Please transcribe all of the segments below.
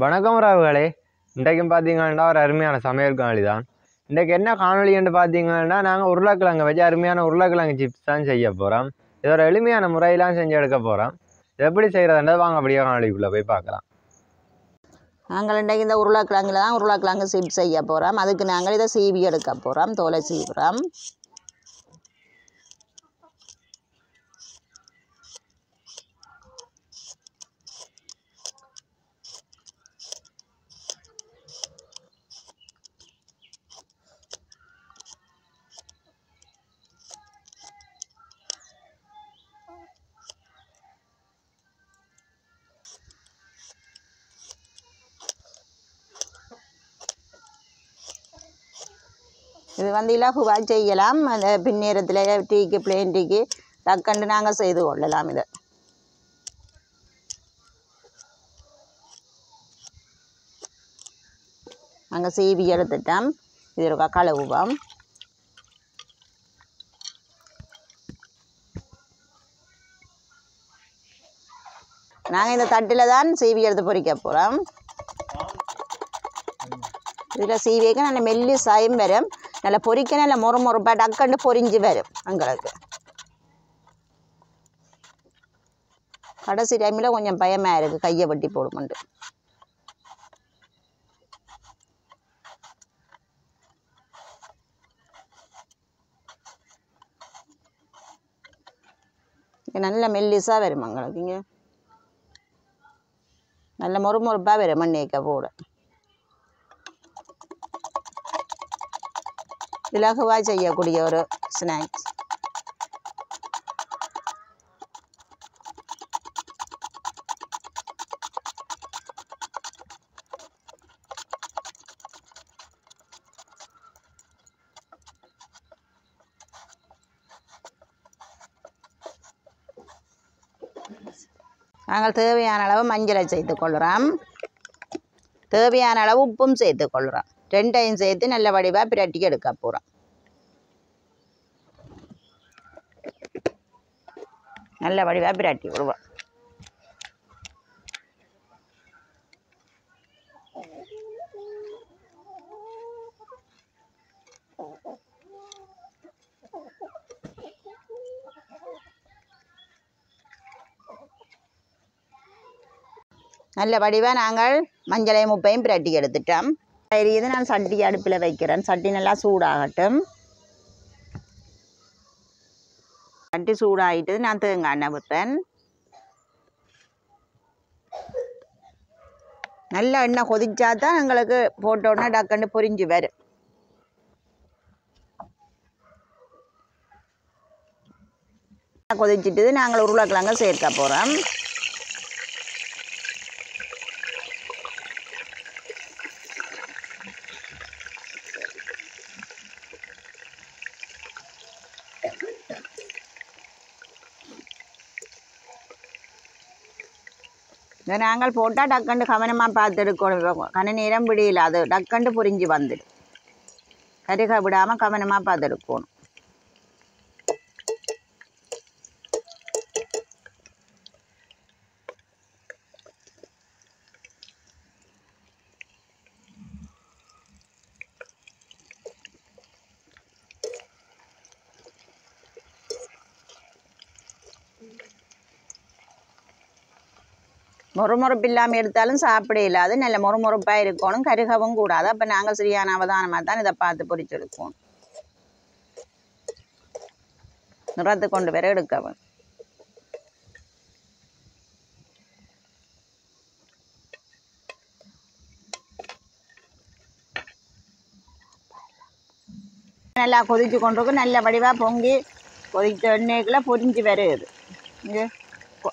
வணக்கம் ராவுகளே. இன்றைக்கும் பார்த்தீங்கன்னா ஒரு அருமையான சமையல் காணொளி தான். இன்றைக்கு என்ன காணொளி என்று பார்த்தீங்கன்னா நாங்கள் உருளைக்கிழங்கு வச்சு அருமையான உருளைக்கிழங்கு சிப்ஸ் தான் செய்ய போகிறோம். இது ஒரு எளிமையான முறையெல்லாம் செஞ்சு எடுக்க போகிறோம். எப்படி செய்கிறதுன்றது வாங்க அப்படியே காணொளிக்குள்ளே போய் பார்க்கலாம். நாங்கள் இன்றைக்கு இந்த உருளைக்கிழங்குல தான் உருளைக்கிழங்கு சிப்ஸ் செய்ய போகிறோம். அதுக்கு நாங்கள் இதை சீவி எடுக்க போகிறோம், தோலை சீவுறோம். இது இலகுவாக செய்யலாம். அந்த பின்னேரத்தில் டீக்கு பிளேன் டீக்கு டக்குண்டு நாங்கள் செய்து கொள்ளலாம். இதை நாங்கள் சீவி எடுத்துட்டோம். இது ஒரு கழுவுவோம். நாங்கள் இந்த தட்டில் தான் சீவி எடுத்து பொரிக்க போகிறோம். இதில் சீவிக்க நல்ல மெல்லி சாயம் வரும். நல்லா பொரிக்க நல்ல முறுமுறுப்பாக டக்கண்டு பொரிஞ்சு வரும். எங்களுக்கு கடைசி டைமில் கொஞ்சம் பயமாக இருக்குது, கையை வட்டி போடுமெண்டு. நல்ல மெல்லிஸாக வரும் எங்களுக்கு. இங்கே நல்ல முறுமுறுப்பாக வரும் மண்ணிக்க போட. இலகுவாக செய்யக்கூடிய ஒரு ஸ்நாக்ஸ். நாங்கள் தேவையான அளவு மஞ்சளை சேர்த்து கொள்கிறோம். தேவையான அளவு உப்பும் சேர்த்து கொள்கிறோம். ரெண்டையும் சேர்த்து நல்ல வடிவாக பிரட்டி எடுக்க போகிறோம். நல்ல வடிவாக பிரட்டி விடுவோம். நல்ல வடிவாக நாங்கள் மஞ்சளையும் உப்பையும் பிரட்டி எடுத்துட்டோம். இது நான் சட்டி அடுப்பில் வைக்கிறேன். சட்டி நல்லா சூடாகட்டும். சட்டி சூடாகிட்டு நான் தேங்காய் எண்ணெய் வைப்பேன். நல்ல எண்ணெய் கொதிச்சா தான் எங்களுக்கு போட்டோன்னா டக்குன்னு பொரிஞ்சு வரும். கொதிச்சுட்டு நாங்கள் உருளைக்கிழங்கு சேர்க்க போகிறோம். இதை நாங்கள் போட்டால் டக்கண்டு கவனமாக பார்த்து எடுக்கணும். கன நேரம் விடியல, அது டக்கண்டு பொரிஞ்சு வந்துடும். கருக விடாமல் கவனமாக பார்த்து எடுக்கணும். முறுமுறுப்பு இல்லாமல் எடுத்தாலும் சாப்பிட இல்லாது நல்ல முறுமுறுப்பாக இருக்கணும். கருகவும் கூடாது. அப்போ நாங்கள் சரியான அவதானமாக தான் இதை பார்த்து பொரிச்செடுக்கணும். நிறத்து கொண்டு வர எடுக்கவும். நல்லா கொதிச்சு கொண்டிருக்கும். நல்ல வடிவாக பொங்கி கொதித்த எண்ணெய்க்குள்ள பொரிஞ்சு வருது. இங்கே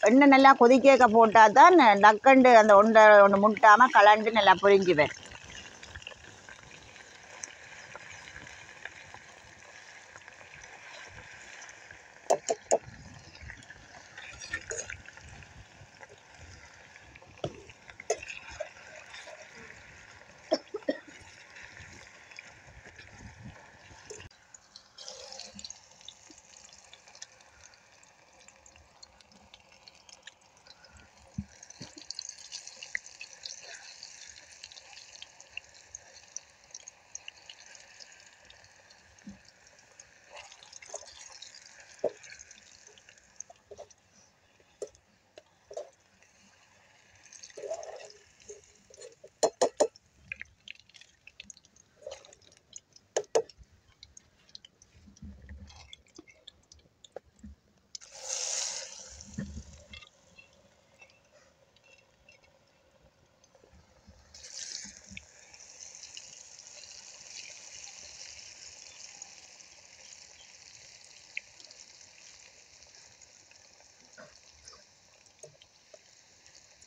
எண்ணெய் நல்லா கொதிக்க போட்டால் தான் டக்கண்டு அந்த ஒன்று முட்டாமல் கலண்டு நல்லா பொரிஞ்சு வரும்.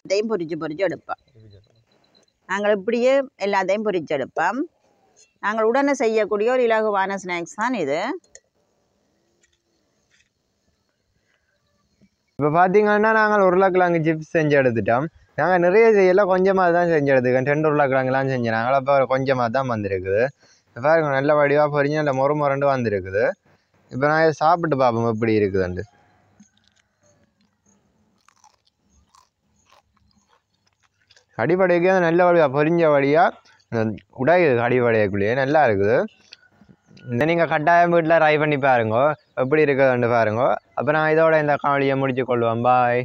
இதையும் பொரிச்சு எடுப்போம். நாங்கள் இப்படியே எல்லாத்தையும் பொரிச்சு எடுப்போம். நாங்கள் உடனே செய்யக்கூடிய ஒரு இலகுவான ஸ்நாக்ஸ் தான் இது. இப்போ பார்த்தீங்கன்னா நாங்கள் உருளைக்கிழங்கு சிப்ஸ் செஞ்சு எடுத்துட்டோம். நாங்கள் நிறைய செய்யல, கொஞ்சமாக தான் செஞ்சு எடுத்துக்கோம். 2 உருளைக்கிழங்குலாம் செஞ்சோம். நாங்கள் அப்போ கொஞ்சமாக தான் வந்திருக்குது. பாருங்க நல்ல வடிவாக பொரிஞ்சு நல்ல முரண்டு வந்திருக்குது. இப்போ நான் இதை சாப்பிட்டு பார்ப்போம் எப்படி இருக்குதுண்டு. அடிப்படைக்கு நல்ல வடிவாக பொரிஞ்ச வழியாக உடையுது. அடிப்படைக்குள்ளேயே நல்லா இருக்குது. இதை நீங்கள் கட்டாயம் வீட்டில் ட்ரை பண்ணி பாருங்க எப்படி இருக்குதுன்னு பாருங்க. அப்போ நான் இதோட இந்த காணொலியை முடிச்சு கொள்வேன். பாய்.